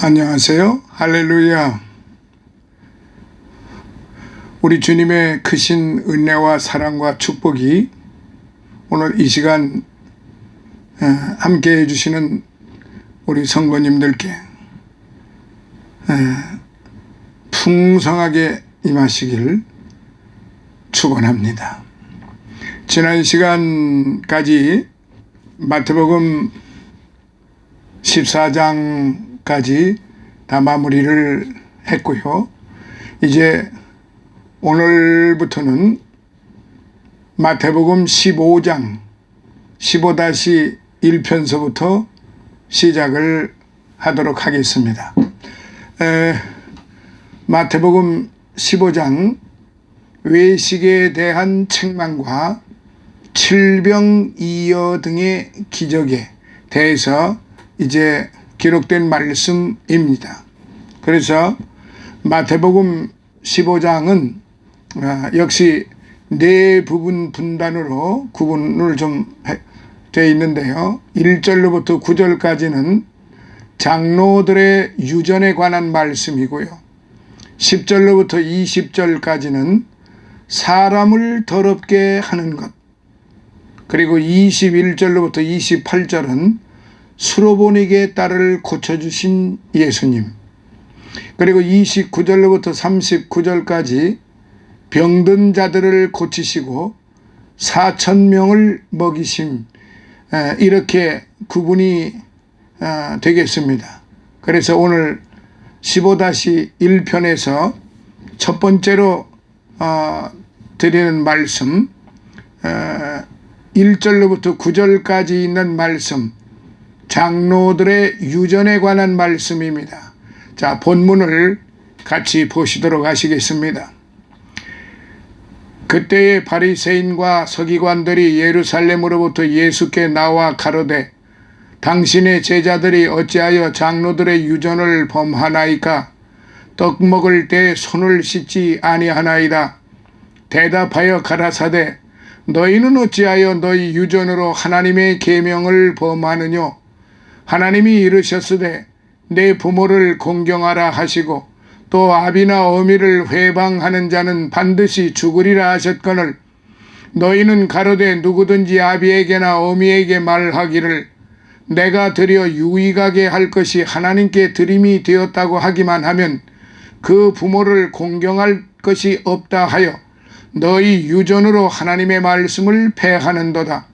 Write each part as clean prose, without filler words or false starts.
안녕하세요. 할렐루야. 우리 주님의 크신 은혜와 사랑과 축복이 오늘 이 시간 함께 해주시는 우리 성도님들께 풍성하게 임하시길 축원합니다. 지난 시간까지 마태복음 14장까지 다 마무리를 했고요. 이제 오늘부터는 마태복음 15장 15-1편서부터 시작을 하도록 하겠습니다. 마태복음 15장 외식에 대한 책망과 칠병이어 등의 기적에 대해서 이제 기록된 말씀입니다. 그래서 마태복음 15장은 역시 네 부분 분단으로 구분을 좀 되어 있는데요. 1절로부터 9절까지는 장로들의 유전에 관한 말씀이고요. 10절로부터 20절까지는 사람을 더럽게 하는 것, 그리고 21절로부터 28절은 수로보닉의 딸을 고쳐주신 예수님, 그리고 29절로부터 39절까지 병든 자들을 고치시고 4,000명을 먹이심, 이렇게 구분이 되겠습니다. 그래서 오늘 15-1편에서 첫 번째로 드리는 말씀, 1절로부터 9절까지 있는 말씀, 장로들의 유전에 관한 말씀입니다. 자, 본문을 같이 보시도록 하시겠습니다. 그때의 바리새인과 서기관들이 예루살렘으로부터 예수께 나와 가로되, 당신의 제자들이 어찌하여 장로들의 유전을 범하나이까? 떡 먹을 때 손을 씻지 아니하나이다. 대답하여 가라사대, 너희는 어찌하여 너희 유전으로 하나님의 계명을 범하느뇨? 하나님이 이르셨으되 내 부모를 공경하라 하시고 또 아비나 어미를 회방하는 자는 반드시 죽으리라 하셨거늘, 너희는 가로되 누구든지 아비에게나 어미에게 말하기를 내가 드려 유익하게 할 것이 하나님께 드림이 되었다고 하기만 하면 그 부모를 공경할 것이 없다 하여 너희 유전으로 하나님의 말씀을 패하는도다.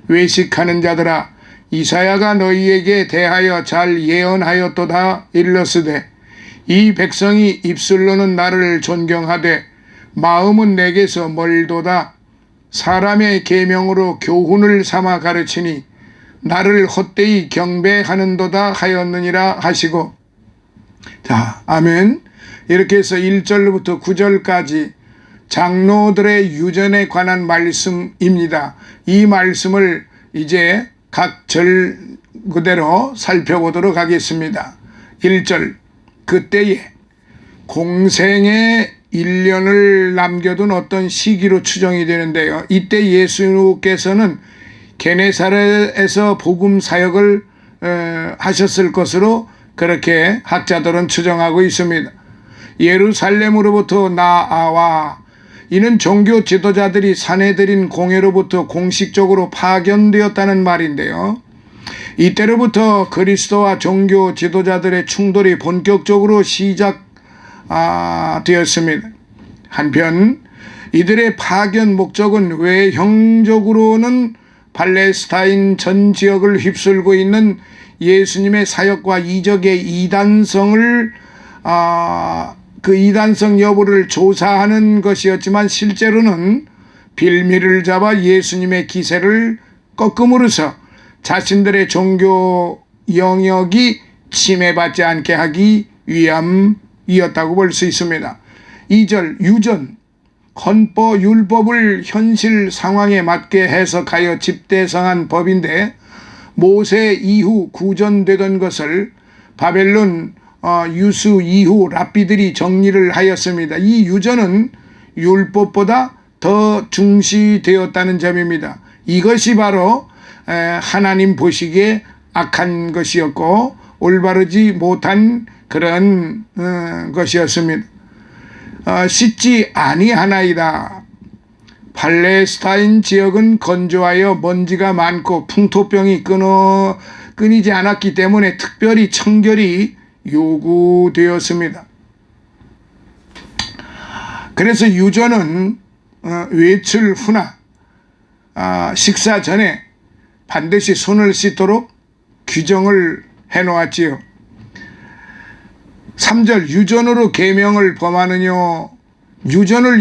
외식하는 자들아, 이사야가 너희에게 대하여 잘 예언하였도다. 일러스되 이 백성이 입술로는 나를 존경하되 마음은 내게서 멀도다. 사람의 계명으로 교훈을 삼아 가르치니 나를 헛되이 경배하는도다 하였느니라 하시고. 자, 아멘. 이렇게 해서 1절로부터 9절까지 장로들의 유전에 관한 말씀입니다. 이 말씀을 이제 각 절 그대로 살펴보도록 하겠습니다. 1절, 그때에 공생의 1년을 남겨둔 어떤 시기로 추정이 되는데요. 이때 예수께서는 게네사렛에서 복음 사역을 하셨을 것으로 그렇게 학자들은 추정하고 있습니다. 예루살렘으로부터 나아와, 이는 종교 지도자들이 사내들인 공회로부터 공식적으로 파견되었다는 말인데요. 이때로부터 그리스도와 종교 지도자들의 충돌이 본격적으로 시작되었습니다. 한편 이들의 파견 목적은 외형적으로는 팔레스타인 전 지역을 휩쓸고 있는 예수님의 사역과 이적의 이단성을 그 이단성 여부를 조사하는 것이었지만 실제로는 빌미를 잡아 예수님의 기세를 꺾음으로써 자신들의 종교 영역이 침해받지 않게 하기 위함이었다고 볼 수 있습니다. 2절, 유전, 헌법, 율법을 현실 상황에 맞게 해석하여 집대성한 법인데 모세 이후 구전되던 것을 바벨론 유수 이후 랍비들이 정리를 하였습니다. 이 유전은 율법보다 더 중시되었다는 점입니다. 이것이 바로 하나님 보시기에 악한 것이었고 올바르지 못한 그런 것이었습니다. 씻지 아니하나이다. 팔레스타인 지역은 건조하여 먼지가 많고 풍토병이 끊이지 않았기 때문에 특별히 청결이 요구되었습니다. 그래서 유전은 외출 후나 식사 전에 반드시 손을 씻도록 규정을 해놓았지요. 3절 유전으로 계명을 범하느뇨. 유전을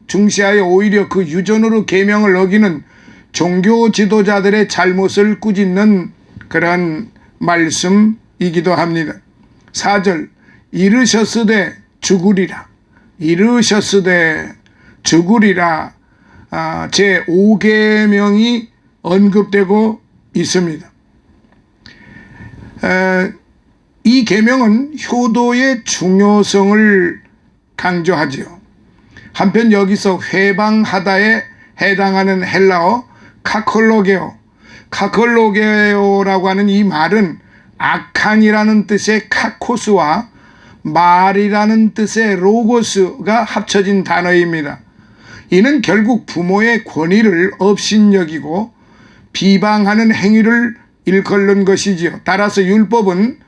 중시하여 오히려 그 유전으로 계명을 어기는 종교 지도자들의 잘못을 꾸짖는 그런 말씀이기도 합니다. 4절 이르셨으되 죽으리라. 이르셨으되 죽으리라. 제5계명이 언급되고 있습니다. 이 계명은 효도의 중요성을 강조하지요. 한편 여기서 회방하다에 해당하는 헬라어 카콜로게오라고 하는 이 말은 악한이라는 뜻의 카코스와 말이라는 뜻의 로고스가 합쳐진 단어입니다. 이는 결국 부모의 권위를 업신여기고 비방하는 행위를 일컫는 것이지요. 따라서 율법은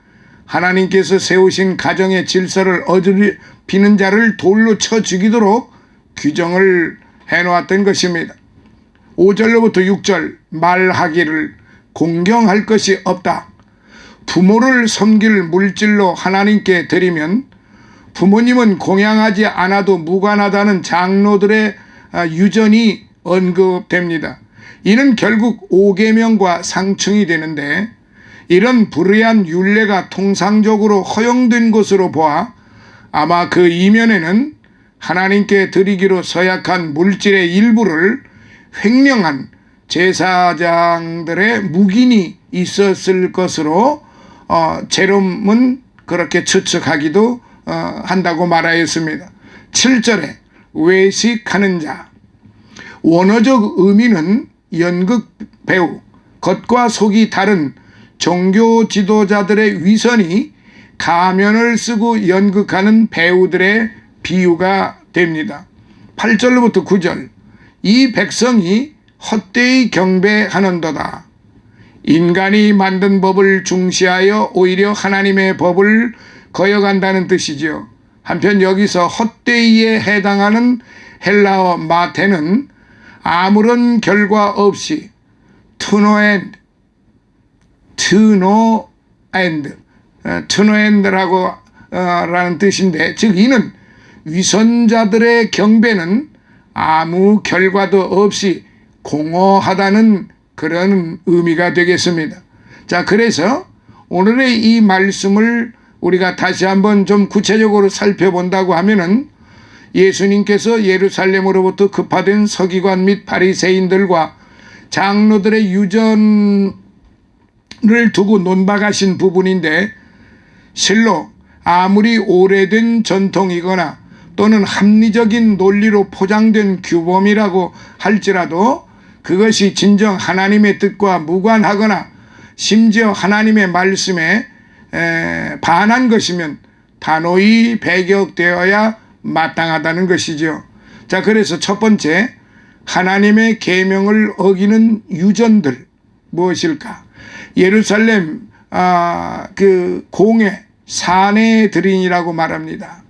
하나님께서 세우신 가정의 질서를 어지럽히는 자를 돌로 쳐 죽이도록 규정을 해놓았던 것입니다. 5절로부터 6절 말하기를 공경할 것이 없다. 부모를 섬길 물질로 하나님께 드리면 부모님은 공양하지 않아도 무관하다는 장로들의 유전이 언급됩니다. 이는 결국 5계명과 상충이 되는데 이런 불의한 율례가 통상적으로 허용된 것으로 보아 아마 그 이면에는 하나님께 드리기로 서약한 물질의 일부를 횡령한 제사장들의 묵인이 있었을 것으로 제롬은 그렇게 추측하기도 한다고 말하였습니다. 7절에 외식하는 자. 원어적 의미는 연극 배우, 겉과 속이 다른 종교 지도자들의 위선이 가면을 쓰고 연극하는 배우들의 비유가 됩니다. 8절로부터 9절 이 백성이 헛되이 경배하는도다. 인간이 만든 법을 중시하여 오히려 하나님의 법을 거역한다는 뜻이지요. 한편 여기서 헛되이에 해당하는 헬라어 마테는 아무런 결과 없이 투노엔드라고 라는 뜻인데, 즉 이는 위선자들의 경배는 아무 결과도 없이 공허하다는 그런 의미가 되겠습니다. 자, 그래서 오늘의 이 말씀을 우리가 다시 한번 좀 구체적으로 살펴본다고 하면은 예수님께서 예루살렘으로부터 급파된 서기관 및 바리새인들과 장로들의 유전을 두고 논박하신 부분인데, 실로 아무리 오래된 전통이거나 또는 합리적인 논리로 포장된 규범이라고 할지라도 그것이 진정 하나님의 뜻과 무관하거나 심지어 하나님의 말씀에 반한 것이면 단호히 배격되어야 마땅하다는 것이죠. 자, 그래서 첫 번째, 하나님의 계명을 어기는 유전들 무엇일까? 예루살렘 그 공회 사내들인이라고 말합니다.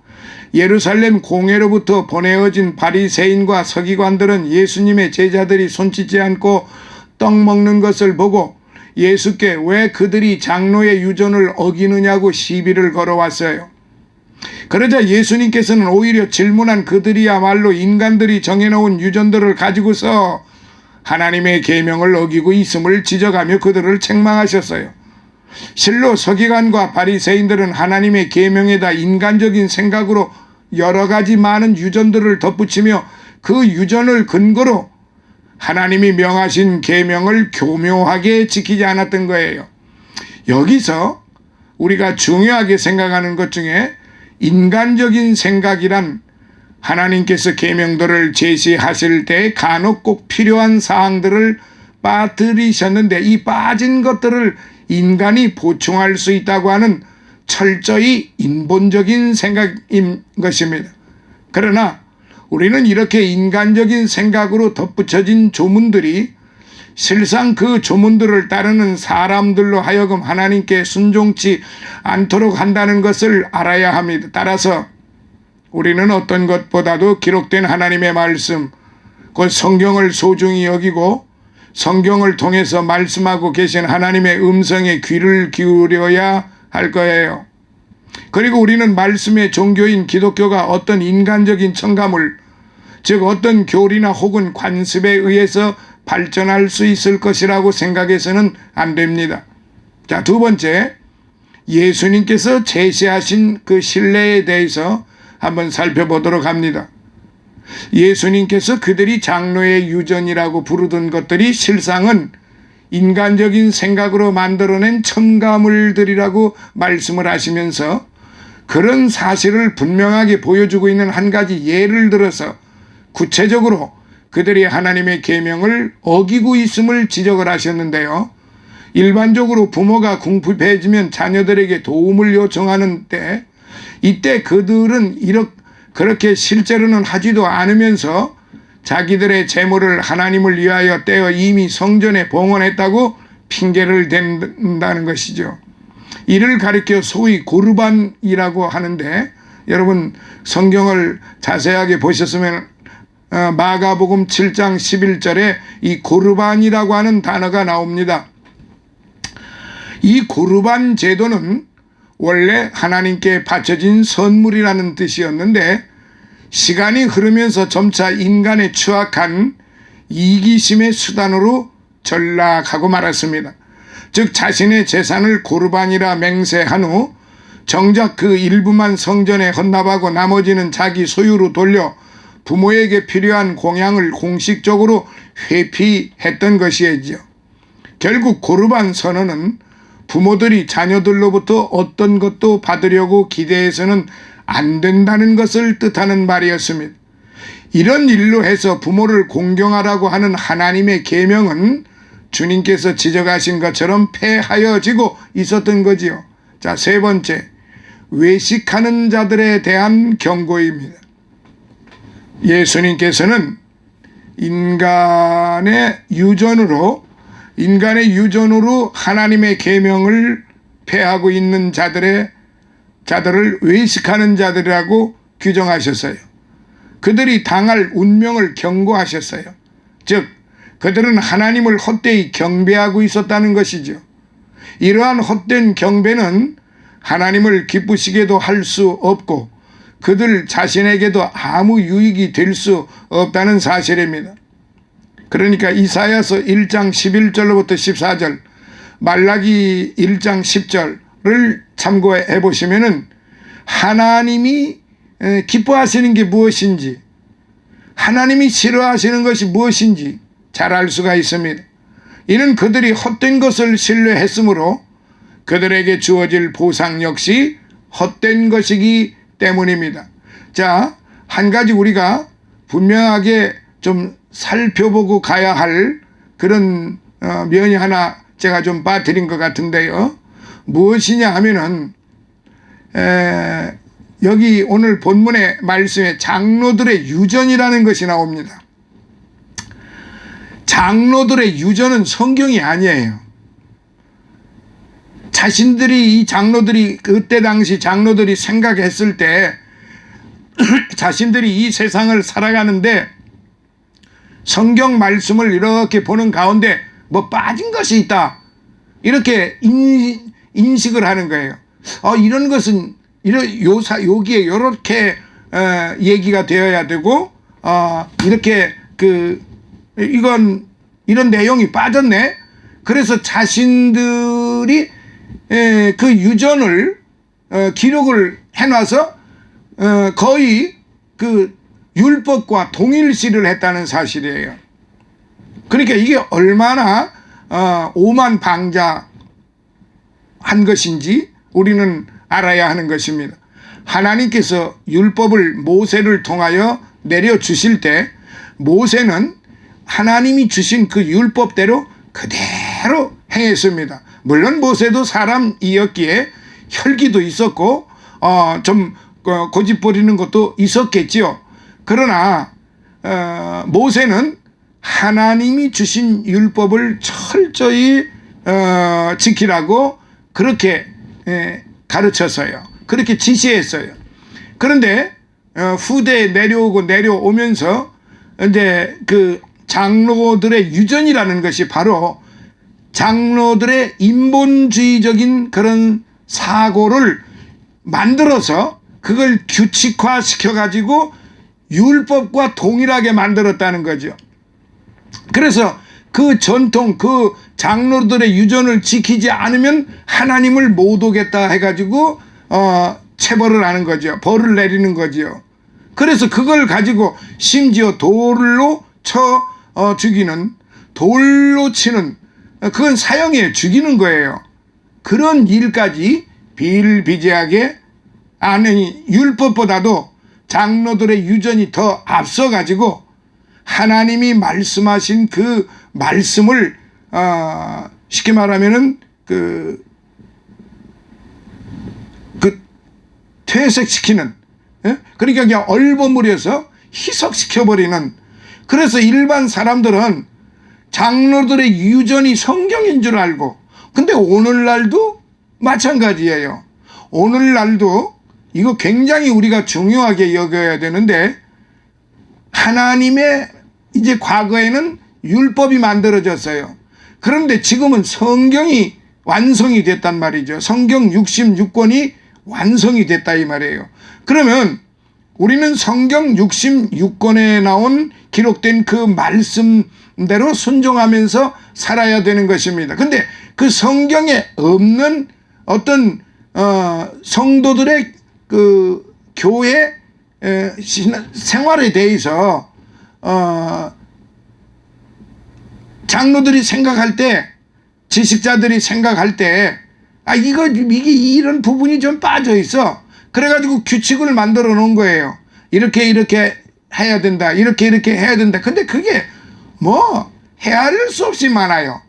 예루살렘 공회로부터 보내어진 바리새인과 서기관들은 예수님의 제자들이 손짓지 않고 떡 먹는 것을 보고 예수께 왜 그들이 장로의 유전을 어기느냐고 시비를 걸어왔어요. 그러자 예수님께서는 오히려 질문한 그들이야말로 인간들이 정해놓은 유전들을 가지고서 하나님의 계명을 어기고 있음을 지적하며 그들을 책망하셨어요. 실로 서기관과 바리새인들은 하나님의 계명에다 인간적인 생각으로 여러 가지 많은 유전들을 덧붙이며 그 유전을 근거로 하나님이 명하신 계명을 교묘하게 지키지 않았던 거예요. 여기서 우리가 중요하게 생각하는 것 중에 인간적인 생각이란 하나님께서 계명들을 제시하실 때 간혹 꼭 필요한 사항들을 빠뜨리셨는데 이 빠진 것들을 인간이 보충할 수 있다고 하는 철저히 인본적인 생각인 것입니다. 그러나 우리는 이렇게 인간적인 생각으로 덧붙여진 조문들이 실상 그 조문들을 따르는 사람들로 하여금 하나님께 순종치 않도록 한다는 것을 알아야 합니다. 따라서 우리는 어떤 것보다도 기록된 하나님의 말씀, 그 성경을 소중히 여기고 성경을 통해서 말씀하고 계신 하나님의 음성에 귀를 기울여야 할 거예요. 그리고 우리는 말씀의 종교인 기독교가 어떤 인간적인 첨가물, 즉 어떤 교리나 혹은 관습에 의해서 발전할 수 있을 것이라고 생각해서는 안 됩니다. 자, 두 번째, 예수님께서 제시하신 그 신뢰에 대해서 한번 살펴보도록 합니다. 예수님께서 그들이 장로의 유전이라고 부르던 것들이 실상은 인간적인 생각으로 만들어낸 첨가물들이라고 말씀을 하시면서 그런 사실을 분명하게 보여주고 있는 한 가지 예를 들어서 구체적으로 그들이 하나님의 계명을 어기고 있음을 지적을 하셨는데요. 일반적으로 부모가 궁핍해지면 자녀들에게 도움을 요청하는 때 이때 그들은 그렇게 실제로는 하지도 않으면서 자기들의 재물을 하나님을 위하여 떼어 이미 성전에 봉헌했다고 핑계를 댄다는 것이죠. 이를 가리켜 소위 고르반이라고 하는데 여러분 성경을 자세하게 보셨으면 마가복음 7장 11절에 이 고르반이라고 하는 단어가 나옵니다. 이 고르반 제도는 원래 하나님께 바쳐진 선물이라는 뜻이었는데 시간이 흐르면서 점차 인간의 추악한 이기심의 수단으로 전락하고 말았습니다. 즉 자신의 재산을 고르반이라 맹세한 후 정작 그 일부만 성전에 헌납하고 나머지는 자기 소유로 돌려 부모에게 필요한 공양을 공식적으로 회피했던 것이지요. 결국 고르반 선언은 부모들이 자녀들로부터 어떤 것도 받으려고 기대해서는 안 된다는 것을 뜻하는 말이었습니다. 이런 일로 해서 부모를 공경하라고 하는 하나님의 계명은 주님께서 지적하신 것처럼 폐하여지고 있었던 거지요. 자, 세 번째, 외식하는 자들에 대한 경고입니다. 예수님께서는 인간의 유전으로 하나님의 계명을 폐하고 있는 자들을 외식하는 자들이라고 규정하셨어요. 그들이 당할 운명을 경고하셨어요. 즉 그들은 하나님을 헛되이 경배하고 있었다는 것이죠. 이러한 헛된 경배는 하나님을 기쁘시게도 할 수 없고 그들 자신에게도 아무 유익이 될 수 없다는 사실입니다. 그러니까 이사야서 1장 11절로부터 14절, 말라기 1장 10절을 참고해 보시면은 하나님이 기뻐하시는 게 무엇인지, 하나님이 싫어하시는 것이 무엇인지 잘 알 수가 있습니다. 이는 그들이 헛된 것을 신뢰했으므로 그들에게 주어질 보상 역시 헛된 것이기 때문입니다. 자, 한 가지 우리가 분명하게 좀 살펴보고 가야 할 그런 면이 하나 제가 좀 빠뜨린 것 같은데요. 무엇이냐 하면은 여기 오늘 본문의 말씀에 장로들의 유전이라는 것이 나옵니다. 장로들의 유전은 성경이 아니에요. 이 장로들이 그때 당시 장로들이 생각했을 때 자신들이 이 세상을 살아가는데 성경 말씀을 이렇게 보는 가운데 뭐 빠진 것이 있다 이렇게 인식을 하는 거예요. 이런 것은 여기에 이렇게 얘기가 되어야 되고 이렇게 이런 내용이 빠졌네. 그래서 자신들이 그 유전을 기록을 해놔서 거의 그 율법과 동일시를 했다는 사실이에요. 그러니까 이게 얼마나 오만방자한 것인지 우리는 알아야 하는 것입니다. 하나님께서 율법을 모세를 통하여 내려주실 때 모세는 하나님이 주신 그 율법대로 그대로 행했습니다. 물론 모세도 사람이었기에 혈기도 있었고 좀 고집 부리는 것도 있었겠지요. 그러나 모세는 하나님이 주신 율법을 철저히 지키라고 그렇게 가르쳤어요. 그렇게 지시했어요. 그런데 후대에 내려오면서 이제 그 장로들의 유전이라는 것이 바로 장로들의 인본주의적인 그런 사고를 만들어서 그걸 규칙화 시켜가지고 율법과 동일하게 만들었다는 거죠. 그래서 그 전통, 그 장로들의 유전을 지키지 않으면 하나님을 못 오겠다 해가지고 체벌을 하는 거죠. 벌을 내리는 거죠. 그래서 그걸 가지고 심지어 돌로 쳐 죽이는, 돌로 치는, 그건 사형에 죽이는 거예요. 그런 일까지 비일비재하게, 아니 율법보다도 장로들의 유전이 더 앞서가지고 하나님이 말씀하신 그 말씀을 쉽게 말하면은 그 퇴색시키는, 그러니까 그냥 얼버무려서 희석시켜버리는. 그래서 일반 사람들은 장로들의 유전이 성경인 줄 알고, 근데 오늘날도 마찬가지예요. 오늘날도 이거 굉장히 우리가 중요하게 여겨야 되는데, 하나님의 이제 과거에는 율법이 만들어졌어요. 그런데 지금은 성경이 완성이 됐단 말이죠. 성경 66권이 완성이 됐다 이 말이에요. 그러면 우리는 성경 66권에 나온 기록된 그 말씀대로 순종하면서 살아야 되는 것입니다. 근데 그 성경에 없는 어떤 성도들의 그 교회 생활에 대해서 장로들이 생각할 때, 지식자들이 생각할 때, 이게 이런 부분이 좀 빠져 있어. 그래가지고 규칙을 만들어 놓은 거예요. 이렇게 해야 된다. 이렇게 해야 된다. 근데 그게 뭐 헤아릴 수 없이 많아요.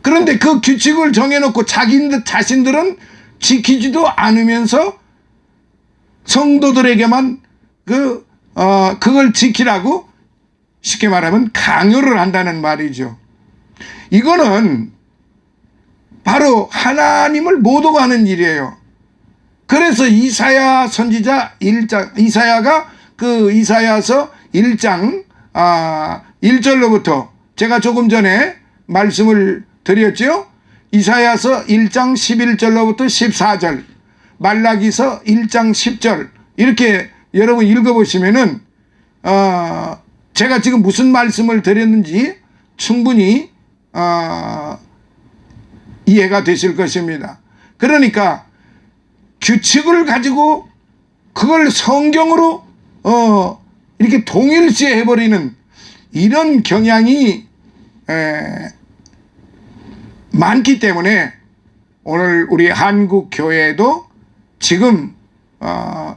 그런데 그 규칙을 정해놓고 자신들은 지키지도 않으면서 성도들에게만 그걸 지키라고 쉽게 말하면 강요를 한다는 말이죠. 이거는 바로 하나님을 못 오가는 일이에요. 그래서 이사야 선지자 1장, 이사야가 그 이사야서 1장 1절로부터 제가 조금 전에 말씀을 드렸죠. 이사야서 1장 11절로부터 14절, 말라기서 1장 10절, 이렇게 여러분 읽어보시면은 제가 지금 무슨 말씀을 드렸는지 충분히 이해가 되실 것입니다. 그러니까 규칙을 가지고 그걸 성경으로 이렇게 동일시해버리는 이런 경향이 많기 때문에 오늘 우리 한국 교회도 지금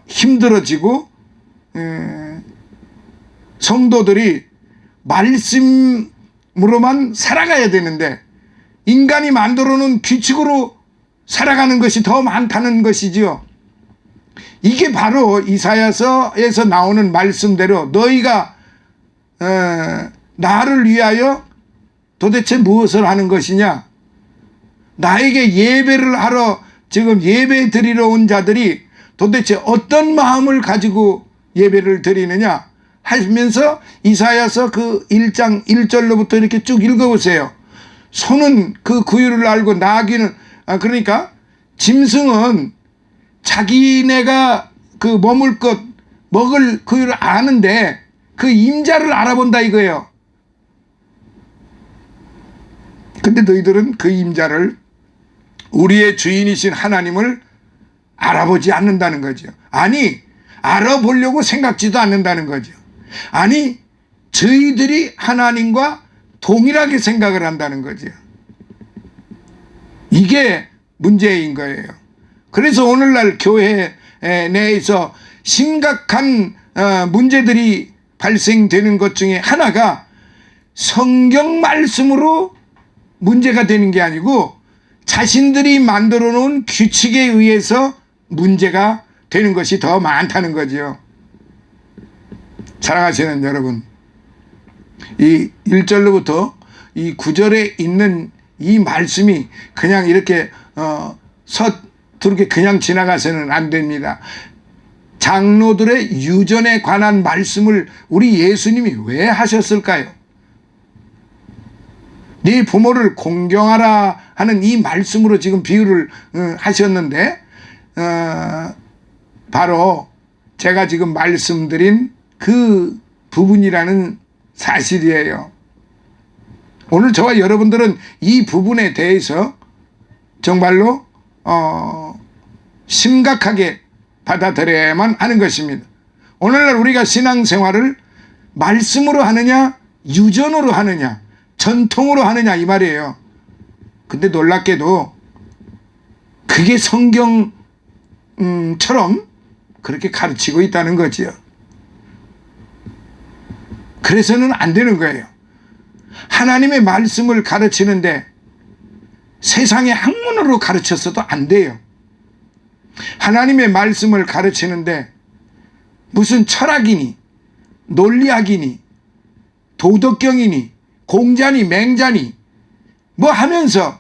힘들어지고 성도들이 말씀으로만 살아가야 되는데 인간이 만들어 놓은 규칙으로 살아가는 것이 더 많다는 것이지요. 이게 바로 이사야서에서 나오는 말씀대로 너희가 나를 위하여 도대체 무엇을 하는 것이냐, 나에게 예배를 하러 지금 예배 드리러 온 자들이 도대체 어떤 마음을 가지고 예배를 드리느냐 하면서 이사야서 그 1장 1절로부터 이렇게 쭉 읽어보세요. 소는 그 구유를 알고 나귀는, 그러니까 짐승은 자기네가 그 머물 것 먹을 구유를 아는데 그 임자를 알아본다 이거예요. 근데 너희들은 그 임자를, 우리의 주인이신 하나님을 알아보지 않는다는 거죠. 아니, 알아보려고 생각지도 않는다는 거죠. 아니, 저희들이 하나님과 동일하게 생각을 한다는 거죠. 이게 문제인 거예요. 그래서 오늘날 교회 내에서 심각한 문제들이 발생되는 것 중에 하나가 성경 말씀으로 문제가 되는 게 아니고 자신들이 만들어 놓은 규칙에 의해서 문제가 되는 것이 더 많다는 거지요. 사랑하시는 여러분, 이 1절로부터 이 9절에 있는 이 말씀이 그냥 이렇게 서투르게 그냥 지나가서는 안 됩니다. 장로들의 유전에 관한 말씀을 우리 예수님이 왜 하셨을까요? 네 부모를 공경하라 하는 이 말씀으로 지금 비유를 하셨는데 바로 제가 지금 말씀드린 그 부분이라는 사실이에요. 오늘 저와 여러분들은 이 부분에 대해서 정말로 심각하게 받아들여야만 하는 것입니다. 오늘날 우리가 신앙생활을 말씀으로 하느냐 유전으로 하느냐 전통으로 하느냐 이 말이에요. 근데 놀랍게도 그게 성경처럼 그렇게 가르치고 있다는 거지요. 그래서는 안 되는 거예요. 하나님의 말씀을 가르치는데 세상의 학문으로 가르쳤어도 안 돼요. 하나님의 말씀을 가르치는데 무슨 철학이니 논리학이니 도덕경이니 공자니 맹자니 뭐 하면서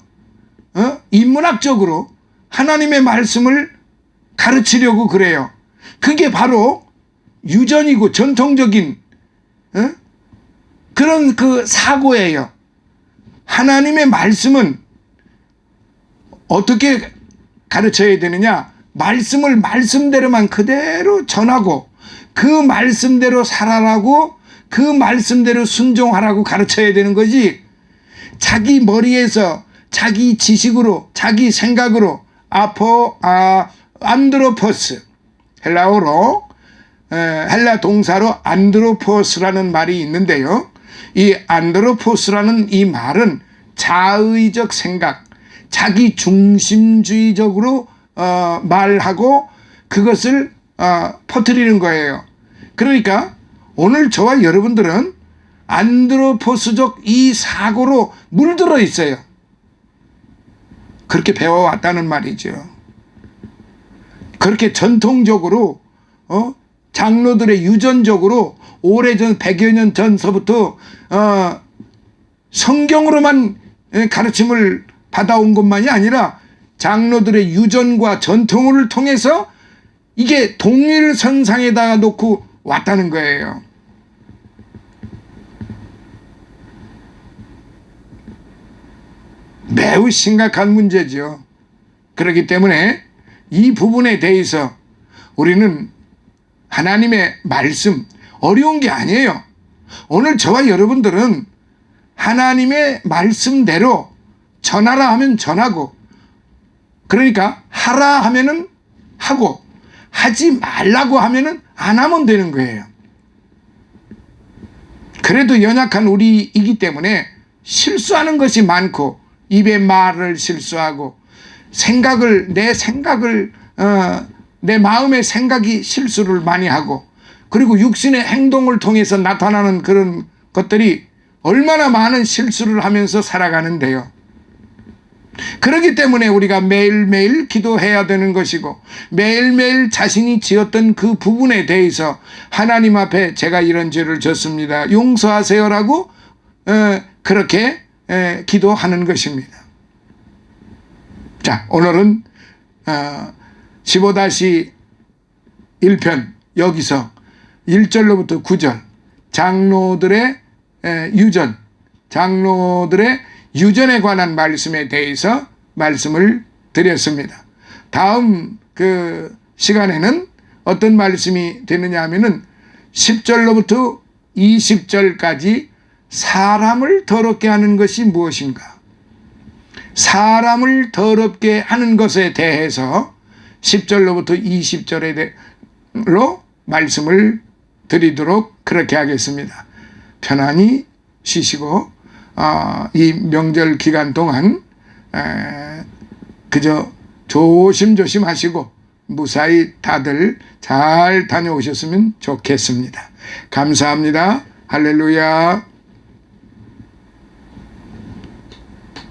인문학적으로 하나님의 말씀을 가르치려고 그래요. 그게 바로 유전이고 전통적인 그런 그 사고예요. 하나님의 말씀은 어떻게 가르쳐야 되느냐? 말씀을 말씀대로만 그대로 전하고 그 말씀대로 살아라고 그 말씀대로 순종하라고 가르쳐야 되는 거지, 자기 머리에서 자기 지식으로 자기 생각으로 안드로포스, 헬라어로 헬라 동사로 안드로포스라는 말이 있는데요. 이 안드로포스라는 이 말은 자의적 생각, 자기 중심주의적으로 말하고 그것을 퍼뜨리는 거예요. 그러니까 오늘 저와 여러분들은 안드로포스적 이 사고로 물들어 있어요. 그렇게 배워왔다는 말이죠. 그렇게 전통적으로 장로들의 유전적으로 오래전 100여 년 전서부터 성경으로만 가르침을 받아온 것만이 아니라 장로들의 유전과 전통을 통해서 이게 동일선상에다가 놓고 왔다는 거예요. 매우 심각한 문제죠. 그렇기 때문에 이 부분에 대해서 우리는 하나님의 말씀, 어려운 게 아니에요. 오늘 저와 여러분들은 하나님의 말씀대로 전하라 하면 전하고, 그러니까 하라 하면은 하고, 하지 말라고 하면은 안 하면 되는 거예요. 그래도 연약한 우리이기 때문에 실수하는 것이 많고, 입의 말을 실수하고, 내 마음의 생각이 실수를 많이 하고, 그리고 육신의 행동을 통해서 나타나는 그런 것들이 얼마나 많은 실수를 하면서 살아가는데요. 그렇기 때문에 우리가 매일매일 기도해야 되는 것이고, 매일매일 자신이 지었던 그 부분에 대해서 하나님 앞에 제가 이런 죄를 졌습니다, 용서하세요라고 그렇게 기도하는 것입니다. 자, 오늘은 15-1편 여기서 1절로부터 9절 장로들의 유전에 관한 말씀에 대해서 말씀을 드렸습니다. 다음 그 시간에는 어떤 말씀이 되느냐 하면은 10절로부터 20절까지 사람을 더럽게 하는 것이 무엇인가? 사람을 더럽게 하는 것에 대해서 10절로부터 20절로 말씀을 드리도록 그렇게 하겠습니다. 편안히 쉬시고 이 명절 기간 동안 그저 조심조심 하시고 무사히 다들 잘 다녀오셨으면 좋겠습니다. 감사합니다. 할렐루야.